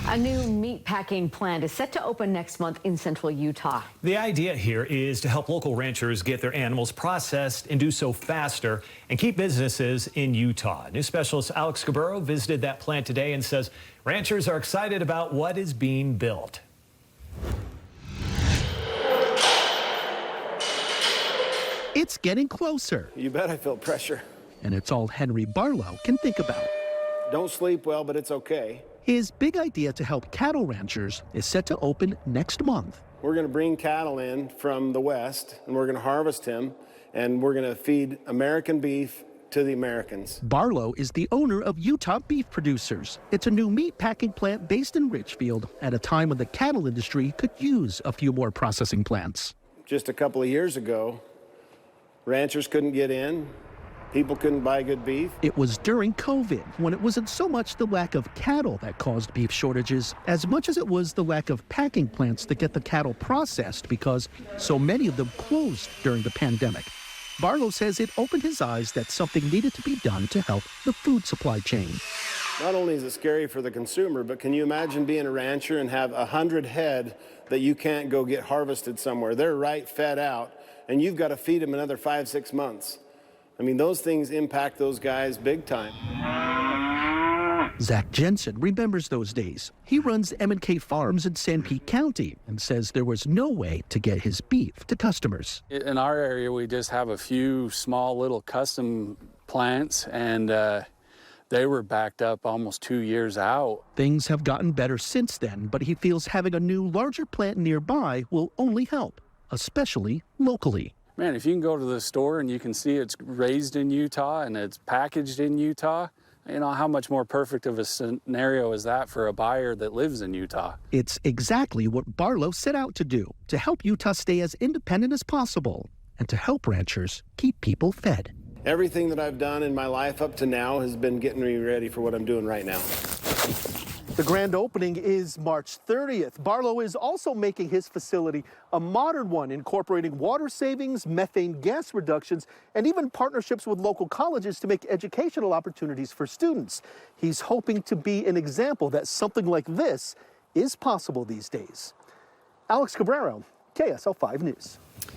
A new meat packing plant is set to open next month in central Utah. The idea here is to help local ranchers get their animals processed and do so faster and keep businesses in Utah. News specialist Alex Cabero visited that plant today and says ranchers are excited about what is being built. It's getting closer. You bet I feel pressure. And it's all Henry Barlow can think about. Don't sleep well, but it's okay. His big idea to help cattle ranchers is set to open next month. We're going to bring cattle in from the west, and we're going to harvest him, and we're going to feed American beef to the Americans. Barlow is the owner of Utah Beef Producers. It's a new meat packing plant based in Richfield at a time when the cattle industry could use a few more processing plants. Just a couple of years ago, ranchers couldn't get in. People couldn't buy good beef. It was during COVID, when it wasn't so much the lack of cattle that caused beef shortages, as much as it was the lack of packing plants to get the cattle processed because so many of them closed during the pandemic. Barlow says it opened his eyes that something needed to be done to help the food supply chain. Not only is it scary for the consumer, but can you imagine being a rancher and have 100 head that you can't go get harvested somewhere? They're right fed out, and you've got to feed them another 5-6 months. I mean, those things impact those guys big time. Zach Jensen remembers those days. He runs M&K Farms in Sanpete County and says there was no way to get his beef to customers. In our area, we just have a few small little custom plants, and they were backed up almost 2 years out. Things have gotten better since then, but he feels having a new, larger plant nearby will only help, especially locally. Man, if you can go to the store and you can see it's raised in Utah and it's packaged in Utah, you know, how much more perfect of a scenario is that for a buyer that lives in Utah? It's exactly what Barlow set out to do, to help Utah stay as independent as possible and to help ranchers keep people fed. Everything that I've done in my life up to now has been getting me ready for what I'm doing right now. The grand opening is March 30th. Barlow is also making his facility a modern one, incorporating water savings, methane gas reductions, and even partnerships with local colleges to make educational opportunities for students. He's hoping to be an example that something like this is possible these days. Alex Cabrero, KSL 5 News.